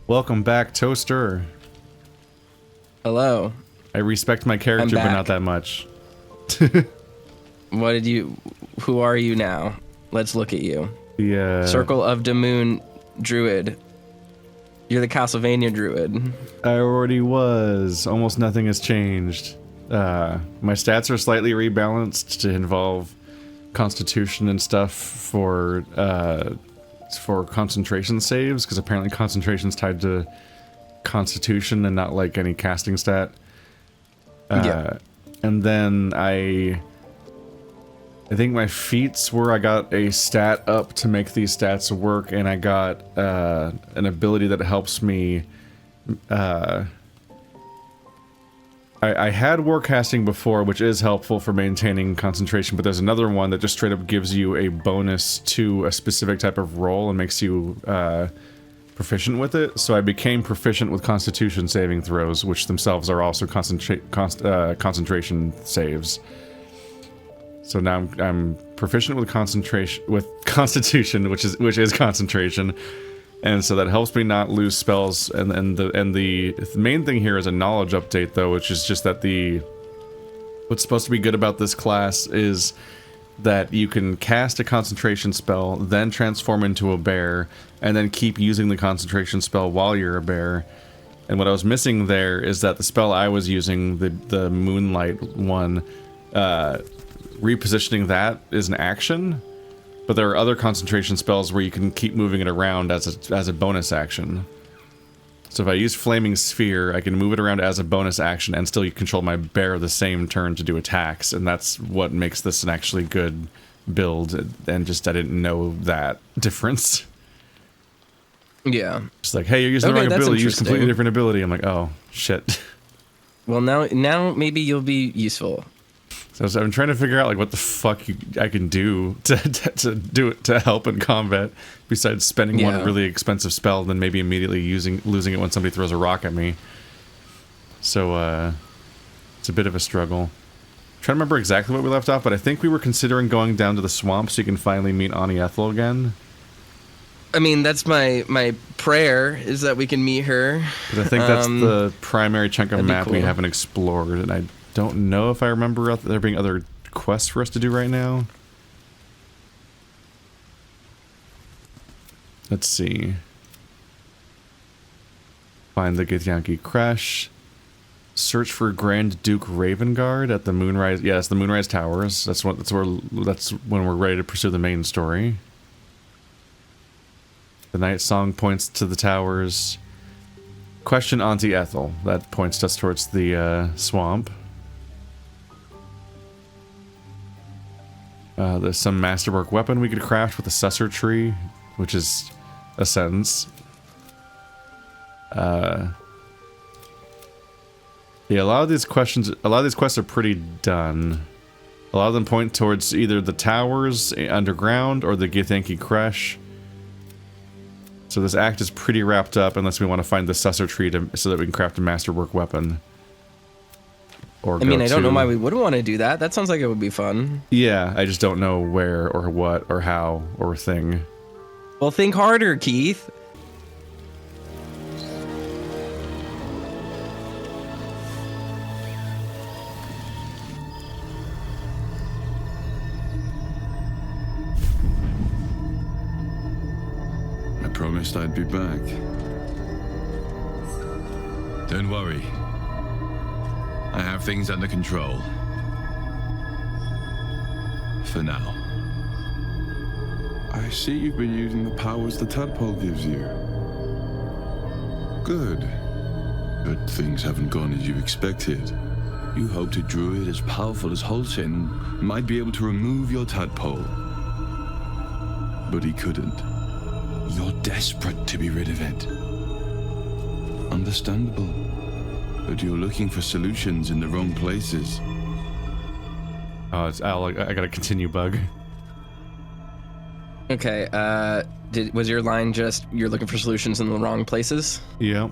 Welcome back, Toaster. Hello. I respect my character, but not that much. Who are you now? Let's look at you. The Circle of the Moon Druid. You're the Castlevania Druid. I already was. Almost nothing has changed. My stats are slightly rebalanced to involve Constitution and stuff for concentration saves, because apparently Concentration's tied to Constitution and not like any casting stat. Yeah. And then I think my feats were I got a stat up to make these stats work, and I got an ability that helps me. I had Warcasting before, which is helpful for maintaining concentration, but there's another one that just straight up gives you a bonus to a specific type of roll and makes you proficient with it. So I became proficient with Constitution saving throws, which themselves are also concentration saves. So now I'm proficient with Constitution, which is concentration. And so that helps me not lose spells, and the main thing here is a knowledge update, though, which is just that what's supposed to be good about this class is that you can cast a concentration spell, then transform into a bear, and then keep using the concentration spell while you're a bear. And what I was missing there is that the spell I was using, the Moonlight one, repositioning that is an action. But there are other concentration spells where you can keep moving it around as a bonus action. So if I use Flaming Sphere, I can move it around as a bonus action and still control my bear the same turn to do attacks, and that's what makes this an actually good build, and just I didn't know that difference. Yeah. It's like, hey, you're using the wrong ability, use a completely different ability. I'm like, oh, shit. Well, now maybe you'll be useful. So I'm trying to figure out like what the fuck I can do to do it to help in combat, besides spending one really expensive spell, then maybe immediately losing it when somebody throws a rock at me. So it's a bit of a struggle. I'm trying to remember exactly what we left off, but I think we were considering going down to the swamp so you can finally meet Ethel again. I mean, that's my prayer, is that we can meet her. But I think that's the primary chunk of map we haven't explored, and I don't know if I remember there being other quests for us to do right now. Let's see. Find the Githyanki Crash. Search for Grand Duke Ravengard at the Moonrise. Yes, the Moonrise Towers. That's when we're ready to pursue the main story. The Night Song points to the towers. Question Auntie Ethel. That points us towards the swamp. There's some masterwork weapon we could craft with a sussor tree, which is a sentence. Yeah, a lot of these quests are pretty done. A lot of them point towards either the towers underground or the Githyanki Crash. So this act is pretty wrapped up unless we want to find the sussor tree so that we can craft a masterwork weapon. I mean, I don't know why we wouldn't want to do that. That sounds like it would be fun. Yeah, I just don't know where or what or how or thing. Well, think harder, Keith. I promised I'd be back. Don't worry. I have things under control. For now. I see you've been using the powers the Tadpole gives you. Good. But things haven't gone as you expected. You hoped a druid as powerful as Holsin might be able to remove your Tadpole. But he couldn't. You're desperate to be rid of it. Understandable. But you're looking for solutions in the wrong places. Oh, it's Al. I got a continue bug. Okay, was your line just, you're looking for solutions in the wrong places? Yeah.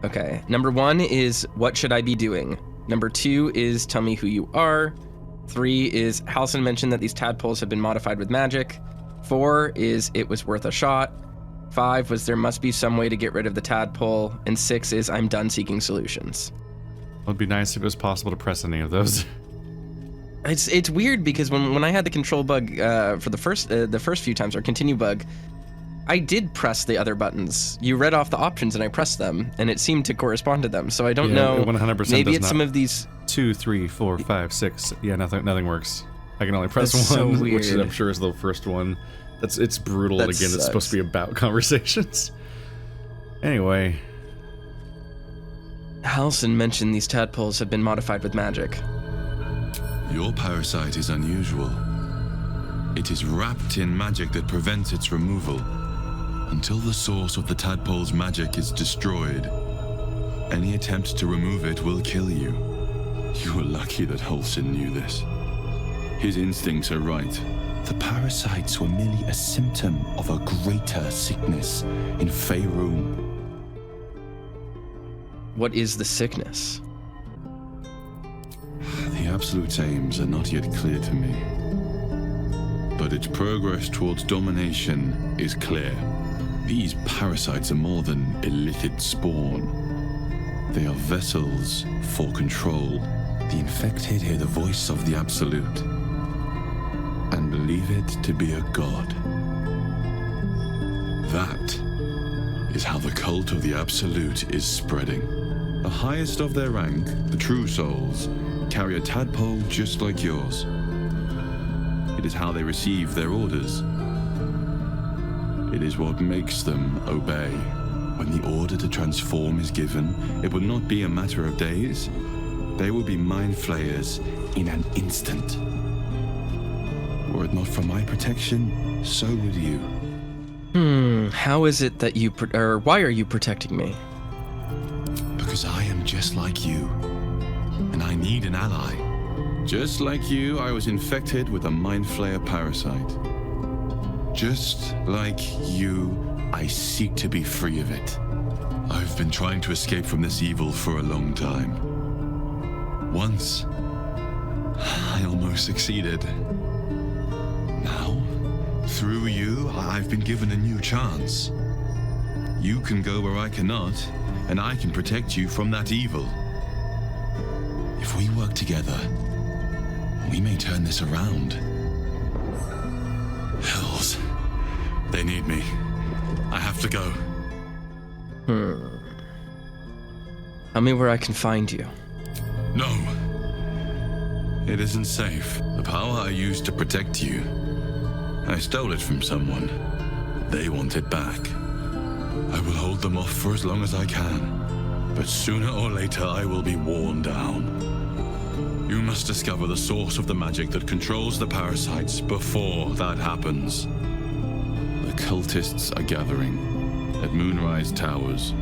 Okay, number 1 is, what should I be doing? Number 2 is, tell me who you are. 3 is, Halson mentioned that these tadpoles have been modified with magic. 4 is, it was worth a shot. 5 was there must be some way to get rid of the tadpole. And 6 is I'm done seeking solutions. It would be nice if it was possible to press any of those. It's weird because when I had the control bug for the first few times, or continue bug, I did press the other buttons. You read off the options and I pressed them, and it seemed to correspond to them. So I don't know. 100% Maybe does it's not. some of these. 2, 3, 4, 5, 6. Yeah, nothing works. I can only press That's one, so which weird. I'm sure is the first one. It's brutal, That and again, it's supposed sucks. to be about conversations. Anyway, Halson mentioned these tadpoles have been modified with magic. Your parasite is unusual. It is wrapped in magic that prevents its removal. Until the source of the tadpole's magic is destroyed, any attempt to remove it will kill you. You were lucky that Halson knew this. His instincts are right. The parasites were merely a symptom of a greater sickness in Faerun. What is the sickness? The Absolute's aims are not yet clear to me. But its progress towards domination is clear. These parasites are more than illithid spawn. They are vessels for control. The infected hear the voice of the Absolute and believe it to be a god. That is how the cult of the Absolute is spreading. The highest of their rank, the true souls, carry a tadpole just like yours. It is how they receive their orders. It is what makes them obey. When the order to transform is given, it will not be a matter of days. They will be mind flayers in an instant. Were it not for my protection, so would you. How is it that you, or why are you protecting me? Because I am just like you, and I need an ally. Just like you, I was infected with a mind flayer parasite. Just like you, I seek to be free of it. I've been trying to escape from this evil for a long time. Once, I almost succeeded. Now, through you, I've been given a new chance. You can go where I cannot, and I can protect you from that evil. If we work together, we may turn this around. Hells. They need me. I have to go. Tell me where I can find you. No. It isn't safe. The power I used to protect you, I stole it from someone. They want it back. I will hold them off for as long as I can. But sooner or later, I will be worn down. You must discover the source of the magic that controls the parasites before that happens. The cultists are gathering at Moonrise Towers.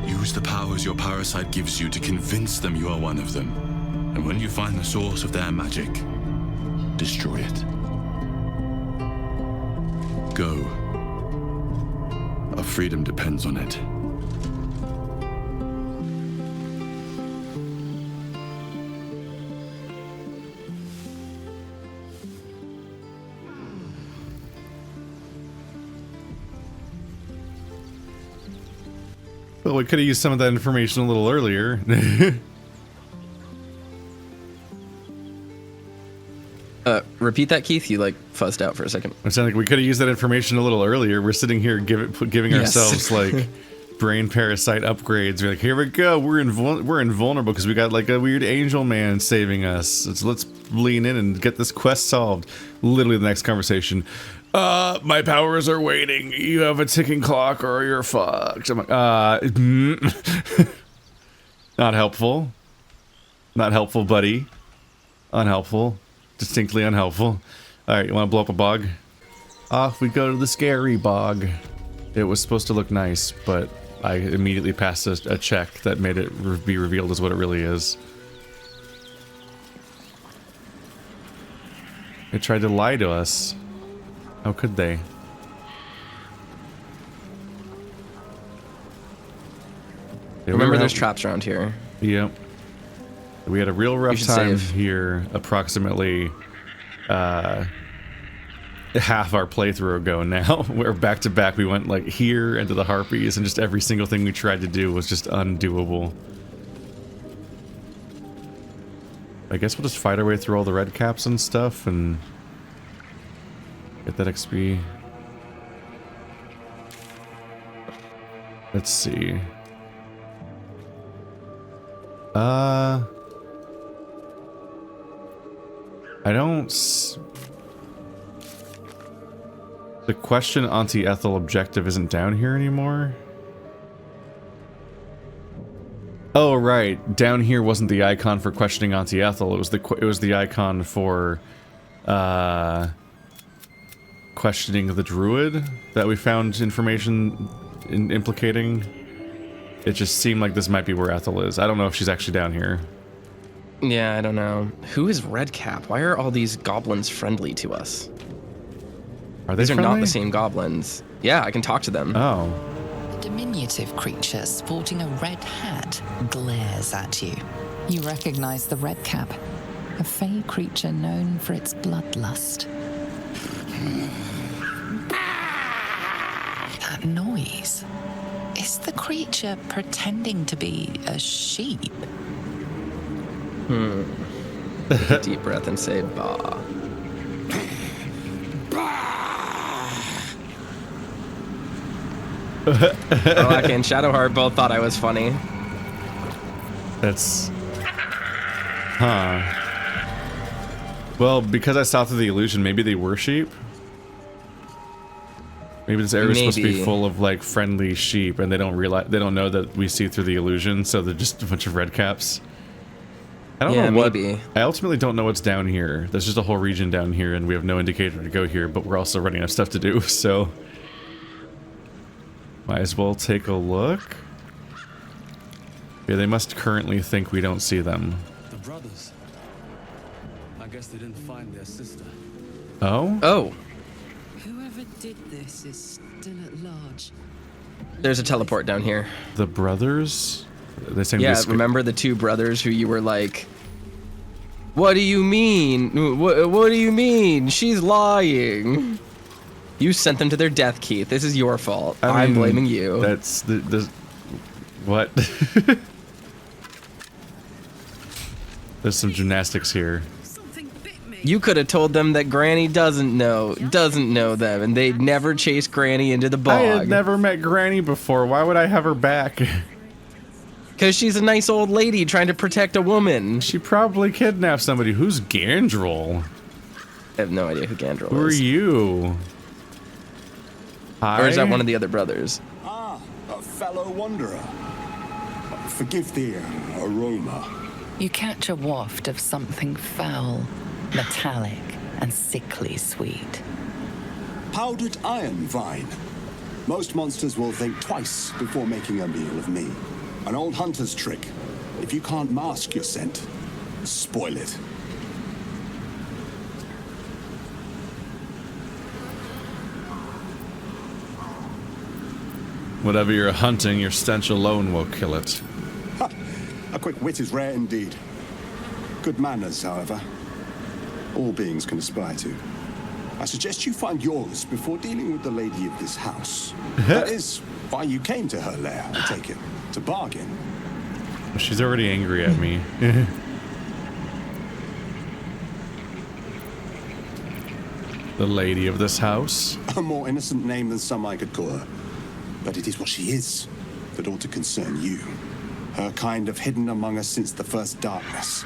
Use the powers your parasite gives you to convince them you are one of them. And when you find the source of their magic, destroy it. Go. Our freedom depends on it. well, we could have used some of that information a little earlier. Repeat that, Keith. You like fuzzed out for a second. It sounded like we could have used that information a little earlier. We're sitting here giving Yes. ourselves like brain parasite upgrades. We're like, here we go. We're invulnerable because we got like a weird angel man saving us. So let's lean in and get this quest solved. Literally the next conversation. My powers are waiting. You have a ticking clock or you're fucked. I'm like, not helpful. Not helpful, buddy. Unhelpful. Distinctly unhelpful. Alright, you want to blow up a bog? Off we go to the scary bog. It was supposed to look nice, but I immediately passed a check that made it be revealed as what it really is. They tried to lie to us. How could they? Yeah, Remember, we were there's help- traps around here. Yep. We had a real rough should time save. here approximately half our playthrough ago now. We're back to back. We went like here into the harpies, and just every single thing we tried to do was just undoable. I guess we'll just fight our way through all the red caps and stuff and get that XP. Let's see. I don't... The question Auntie Ethel objective isn't down here anymore? Oh, right. Down here wasn't the icon for questioning Auntie Ethel. It was the icon for questioning the Druid that we found information implicating. It just seemed like this might be where Ethel is. I don't know if she's actually down here. Yeah, I don't know. Who is Redcap? Why are all these goblins friendly to us? Are they These are friendly? not the same goblins. Yeah, I can talk to them. Oh. A diminutive creature sporting a red hat glares at you. You recognize the Redcap, a fey creature known for its bloodlust. That noise. Is the creature pretending to be a sheep? Take a deep breath and say, bah. Arlaki and Shadowheart both thought I was funny. That's... Huh. Well, because I saw through the illusion, maybe they were sheep? Maybe this area is supposed to be Maybe. full of, like, friendly sheep, and they don't know that we see through the illusion, so they're just a bunch of red caps. I don't Yeah, know what... maybe. I ultimately don't know what's down here. There's just a whole region down here, and we have no indicator to go here, but we're also running out of stuff to do, so... Might as well take a look. Yeah, they must currently think we don't see them. The brothers. I guess they didn't find their sister. Oh? Oh, Whoever did this is still at large. there's a teleport down here. The brothers? They seem to Yeah, be remember the two brothers who you were like, what do you mean? What do you mean? She's lying. You sent them to their death, Keith. This is your fault. I'm mean, blaming you. That's the what? There's some gymnastics here. Something bit me. You could have told them that Granny doesn't know them, and they'd never chase Granny into the bog. I had never met Granny before. Why would I have her back? Because she's a nice old lady trying to protect a woman. She probably kidnapped somebody. Who's Gandel? I have no idea who Gandel Who are is. you? Hi? Or is that one of the other brothers? Ah, a fellow wanderer. Forgive the aroma. You catch a waft of something foul, metallic, and sickly sweet. Powdered iron vine. Most monsters will think twice before making a meal of me. An old hunter's trick. If you can't mask your scent, spoil it. Whatever you're hunting, your stench alone will kill it. Ha! A quick wit is rare indeed. Good manners, however. All beings can aspire to. I suggest you find yours before dealing with the lady of this house. That is why you came to her lair, I take it. To bargain. She's already angry at me. The lady of this house? A more innocent name than some I could call her. But it is what she is that ought to concern you. Her kind have hidden among us since the first darkness.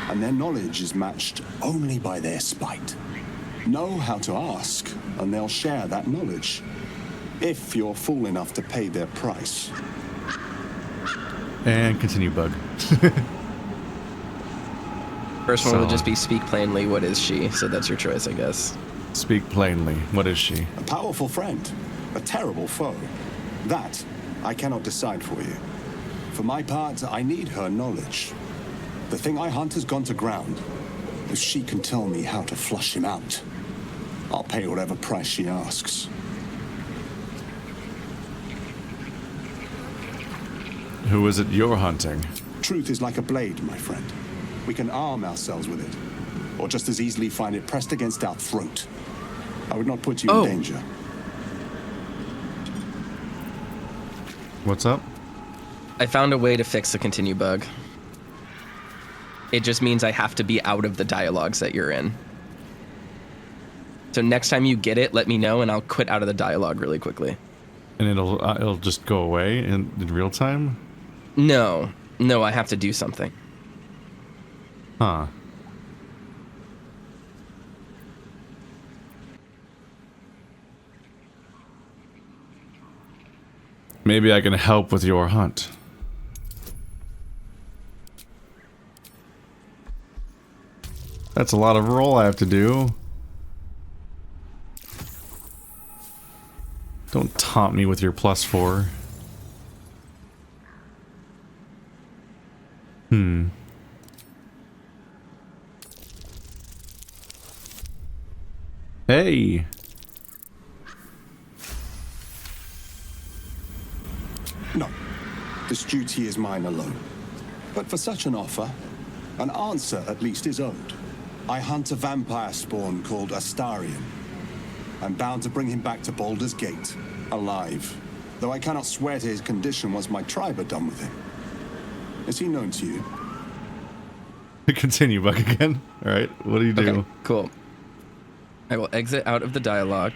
And their knowledge is matched only by their spite. Know how to ask, and they'll share that knowledge. If you're fool enough to pay their price. And continue, bug. First one So- would just be speak plainly, what is she? So that's your choice, I guess. Speak plainly. What is she? A powerful friend, a terrible foe. That I cannot decide for you. For my part, I need her knowledge. The thing I hunt has gone to ground. If she can tell me how to flush him out, I'll pay whatever price she asks. Who is it you're hunting? Truth is like a blade, my friend. We can arm ourselves with it, or just as easily find it pressed against our throat. I would not put you Oh. in danger. What's up? I found a way to fix the continue bug. It just means I have to be out of the dialogues that you're in. So next time you get it, let me know, and I'll quit out of the dialogue really quickly. And it'll just go away in real time? No, I have to do something. Huh. Maybe I can help with your hunt. That's a lot of roll I have to do. Don't taunt me with your +4. Hey! No, this duty is mine alone. But for such an offer, an answer at least is owed. I hunt a vampire spawn called Astarion. I'm bound to bring him back to Baldur's Gate, alive. Though I cannot swear to his condition once my tribe are done with him. Is he known to you? Continue, Buck, again. Alright, what do you do? Okay, cool. I will exit out of the dialogue.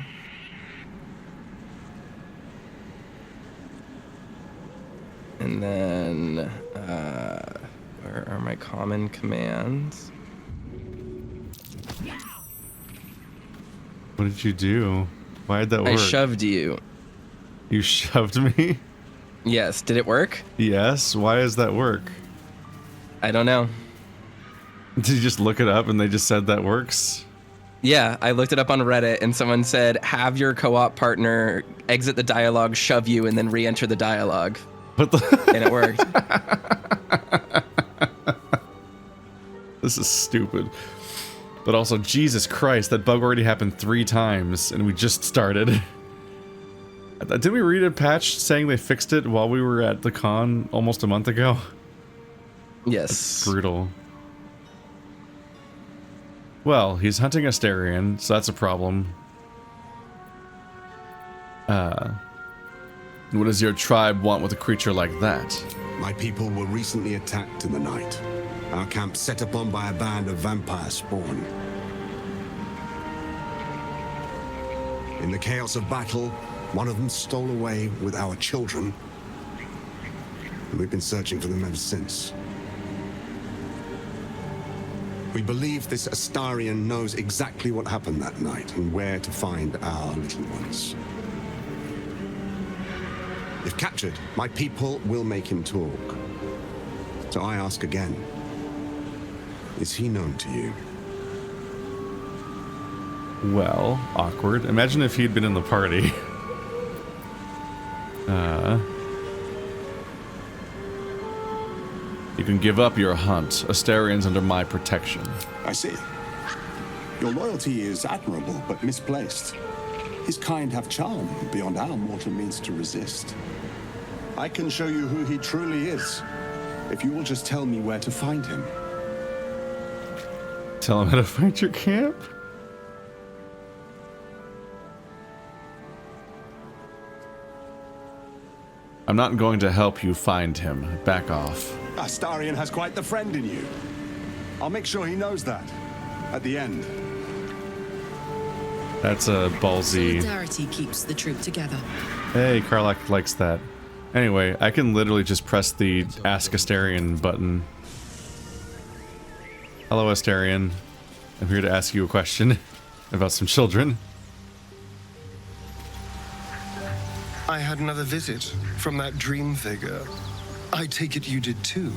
And then, where are my common commands? What did you do? Why did that work? I shoved you. You shoved me? Yes, did it work? Yes, why does that work? I don't know. Did you just look it up and they just said that works? Yeah, I looked it up on Reddit and someone said, have your co-op partner exit the dialogue, shove you, and then re-enter the dialogue. What the? And it worked. This is stupid. But also, Jesus Christ, that bug already happened 3 times and we just started. Didn't we read a patch saying they fixed it while we were at the con almost a month ago? Yes. That's brutal. Well, he's hunting Astarion, so that's a problem. What does your tribe want with a creature like that? My people were recently attacked in the night. Our camp set upon by a band of vampire spawn. In the chaos of battle, one of them stole away with our children. And we've been searching for them ever since. We believe this Astarion knows exactly what happened that night and where to find our little ones. If captured, my people will make him talk. So I ask again, is he known to you? Well, awkward. Imagine if he'd been in the party. You can give up your hunt. Astarion's under my protection. I see. Your loyalty is admirable, but misplaced. His kind have charm beyond our mortal means to resist. I can show you who he truly is, if you will just tell me where to find him. Tell him how to find your camp? I'm not going to help you find him. Back off. Astarion has quite the friend in you. I'll make sure he knows that. At the end. That's a ballsy. Solidarity keeps the troop together. Hey, Karlak likes that. Anyway, I can literally just press the Ask Astarion button. Hello, Astarion. I'm here to ask you a question about some children. I had another visit from that dream figure. I take it you did too.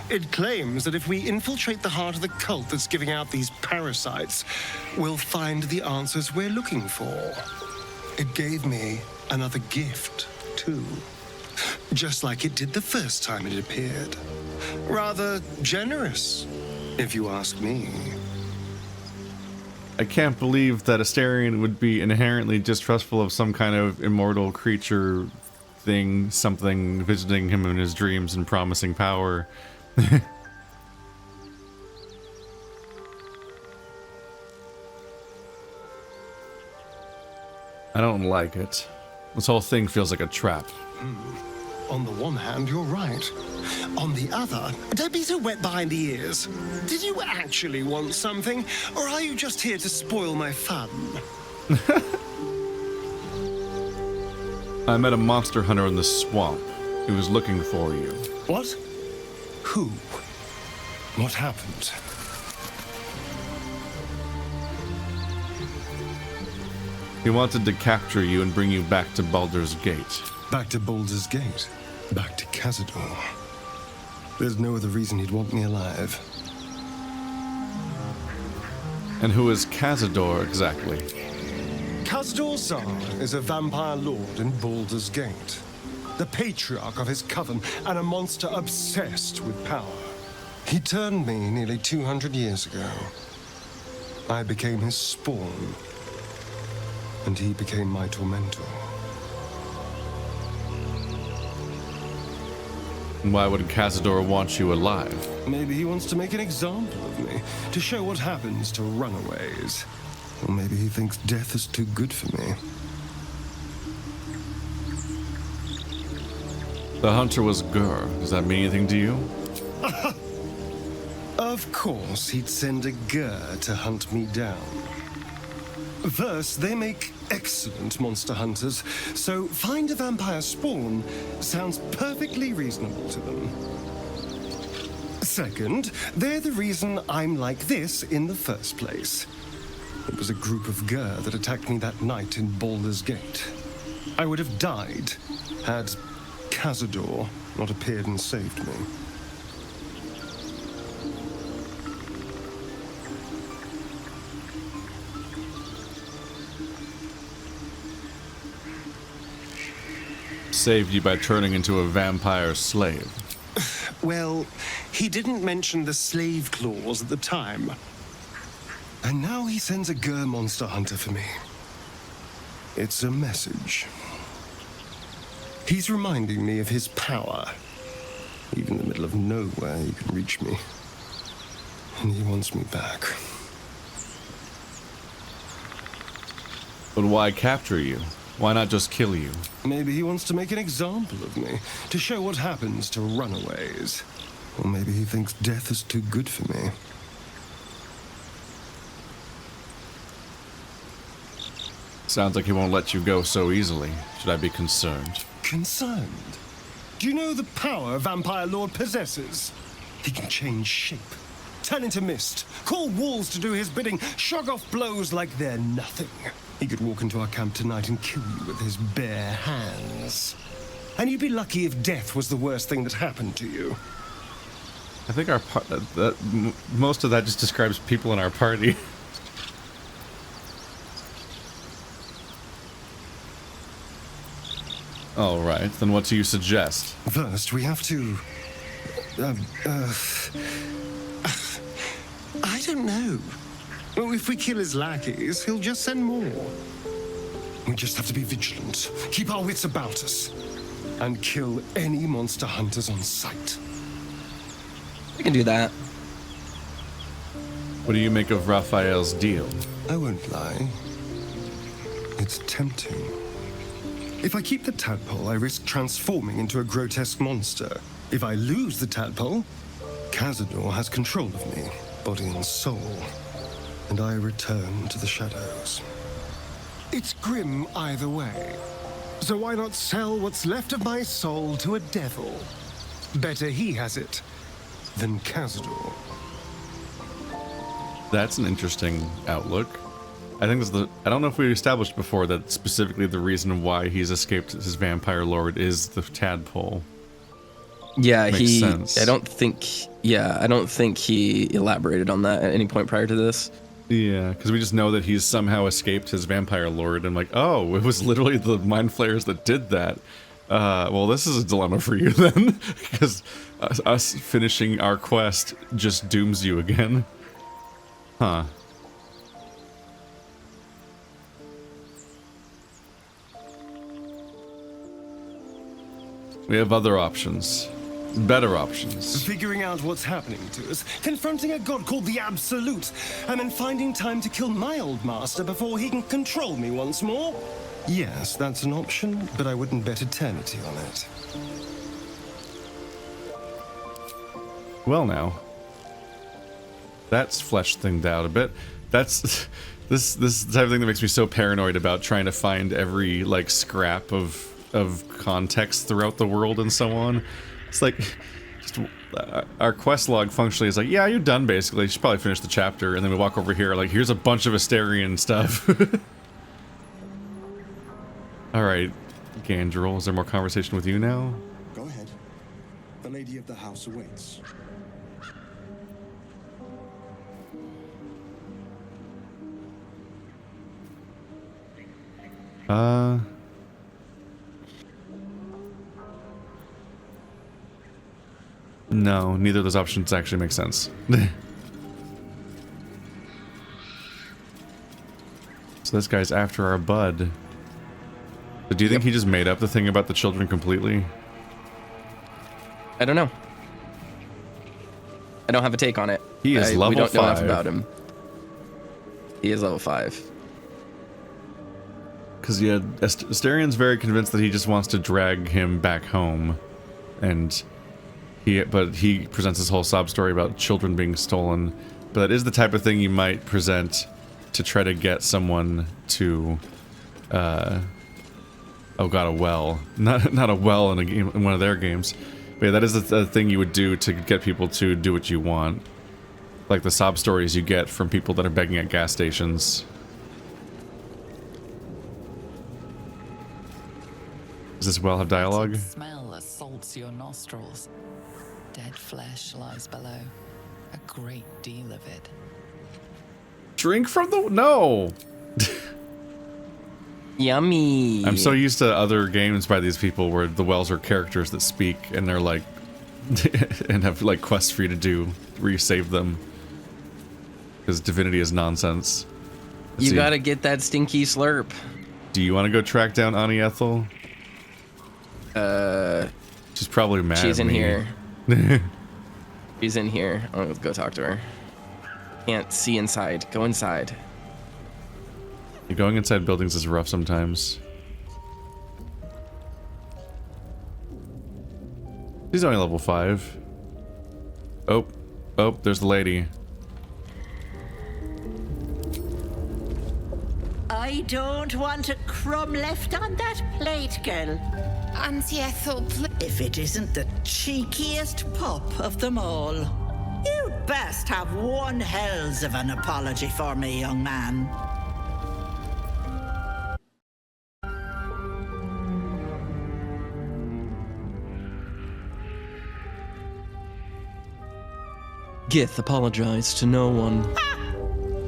It claims that if we infiltrate the heart of the cult that's giving out these parasites, we'll find the answers we're looking for. It gave me another gift, too. Just like it did the first time it appeared. Rather generous, if you ask me. I can't believe that Astarion would be inherently distrustful of some kind of immortal creature thing, something visiting him in his dreams and promising power. I don't like it. This whole thing feels like a trap. On the one hand, you're right. On the other, don't be so wet behind the ears. Did you actually want something, or are you just here to spoil my fun? I met a monster hunter in the swamp. He was looking for you. What? Who? What happened? He wanted to capture you and bring you back to Baldur's Gate. Back to Baldur's Gate. Back to Cazador. There's no other reason he'd want me alive. And who is Cazador exactly? Cazador Zar is a vampire lord in Baldur's Gate. The patriarch of his coven and a monster obsessed with power. He turned me nearly 200 years ago. I became his spawn. And he became my tormentor. Why would Cazador want you alive? Maybe he wants to make an example of me, to show what happens to runaways. Or maybe he thinks death is too good for me. The hunter was Gur. Does that mean anything to you? Of course, he'd send a Gur to hunt me down. First, they make excellent monster hunters, so find a vampire spawn sounds perfectly reasonable to them. Second, they're the reason I'm like this in the first place. It was a group of Gur that attacked me that night in Baldur's Gate. I would have died had Cazador not appeared and saved me. Saved you by turning into a vampire slave. Well, he didn't mention the slave clause at the time. And now he sends a Gur monster hunter for me. It's a message. He's reminding me of his power. Even in the middle of nowhere, he can reach me. And he wants me back. But why capture you? Why not just kill you? Maybe he wants to make an example of me, to show what happens to runaways. Or maybe he thinks death is too good for me. Sounds like he won't let you go so easily. Should I be concerned? Concerned? Do you know the power Vampire Lord possesses? He can change shape, turn into mist, call walls to do his bidding, shrug off blows like they're nothing. He could walk into our camp tonight and kill you with his bare hands. And you'd be lucky if death was the worst thing that happened to you. I think most of that just describes people in our party. All right, then what do you suggest? First, we have to... I don't know. Well, if we kill his lackeys, he'll just send more. We just have to be vigilant, keep our wits about us, and kill any monster hunters on sight. We can do that. What do you make of Raphael's deal? I won't lie. It's tempting. If I keep the tadpole, I risk transforming into a grotesque monster. If I lose the tadpole, Cazador has control of me, body and soul, and I return to the shadows. It's grim either way, so why not sell what's left of my soul to a devil? Better he has it than Cazador. That's an interesting outlook. I think I don't know if we established before that specifically the reason why he's escaped his vampire lord is the tadpole. Yeah, Makes sense. I don't think he elaborated on that at any point prior to this. Yeah, because we just know that he's somehow escaped his vampire lord, and like, oh, it was literally the mind flayers that did that. Well, this is a dilemma for you then, because us finishing our quest just dooms you again. Huh. We have other options. Better options. Figuring out what's happening to us, confronting a god called the Absolute, and then finding time to kill my old master before he can control me once more. Yes, that's an option, but I wouldn't bet eternity on it. Well, now. That's fleshed things out a bit. That's... This is the type of thing that makes me so paranoid about trying to find every, like, scrap of context throughout the world and so on. It's like... Just, our quest log functionally is like, yeah, you're done, basically. You should probably finish the chapter. And then we walk over here, like, here's a bunch of Astarion stuff. Alright, Gandel, is there more conversation with you now? Go ahead. The lady of the house awaits. No, neither of those options actually make sense. So this guy's after our bud. So do you think he just made up the thing about the children completely? I don't know. I don't have a take on it. He is level We don't know enough 5. about him. He is level 5. Because yeah, Astarion's very convinced that he just wants to drag him back home, and but he presents this whole sob story about children being stolen. But that is the type of thing you might present to try to get someone to, oh god, a well, not a well in a game, in one of their games. But yeah, that is the thing you would do to get people to do what you want, like the sob stories you get from people that are begging at gas stations. Does this well have dialogue? Smell assaults your nostrils. Dead flesh lies below. A great deal of it. Drink from the... No! Yummy. I'm so used to other games by these people where the wells are characters that speak and they're like... and have like quests for you to do where you save them. Because Divinity is nonsense. Let's You see. gotta get that stinky slurp. Do you want to go track down Ani Ethel? She's probably mad She's at in me. here. She's in here. I'll go talk to her. Can't see inside. Go inside. Going inside buildings is rough sometimes. She's only level 5. Oh, there's the lady. I don't want a crumb left on that plate, girl. Auntie Ethel, If it isn't the cheekiest pup of them all. You'd best have one hells of an apology for me, young man. Gith apologized to no one.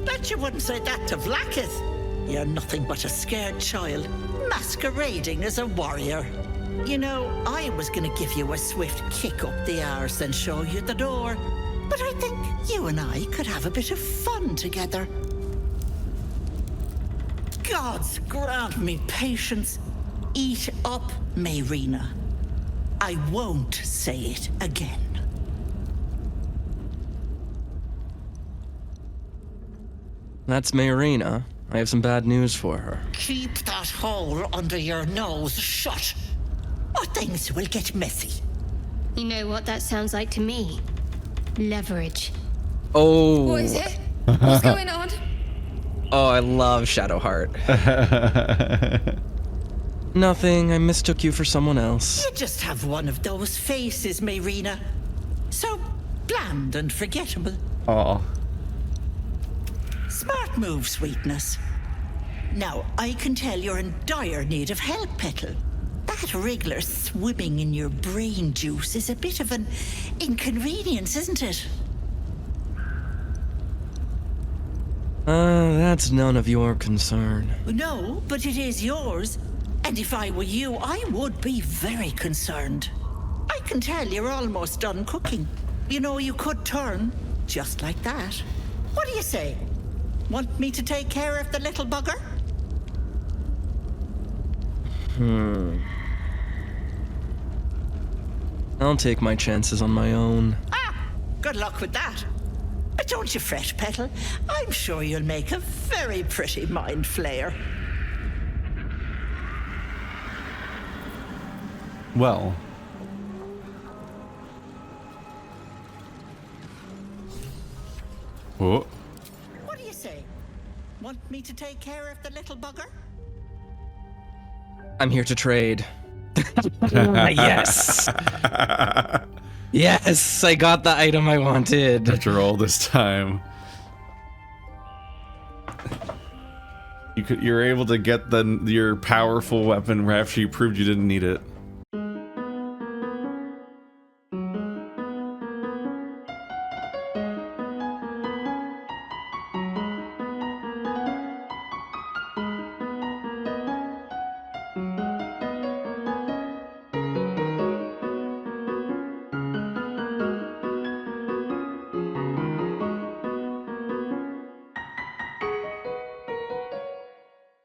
Bet you wouldn't say that to Vlaakith. You're nothing but a scared child, masquerading as a warrior. You know, I was gonna give you a swift kick up the arse and show you the door. But I think you and I could have a bit of fun together. Gods grant me patience. Eat up, Mayrina. I won't say it again. That's Mayrina. I have some bad news for her. Keep that hole under your nose shut, or things will get messy. You know what that sounds like to me? Leverage. Oh. what is it? What's going on? Oh, I love Shadowheart. Nothing. I mistook you for someone else. You just have one of those faces, Mayrina. So bland and forgettable. Aw. Smart move, sweetness. Now, I can tell you're in dire need of help, Petal. That wriggler swimming in your brain juice is a bit of an inconvenience, isn't it? That's none of your concern. No, but it is yours. And if I were you, I would be very concerned. I can tell you're almost done cooking. You know, you could turn just like that. What do you say? Want me to take care of the little bugger? I'll take my chances on my own. Good luck with that. But don't you fret, Petal. I'm sure you'll make a very pretty mind flayer. Well. Oh. What do you say? Want me to take care of the little bugger? I'm here to trade. Yes. Yes, I got the item I wanted. After all this time. You're able to get your powerful weapon after you proved you didn't need it.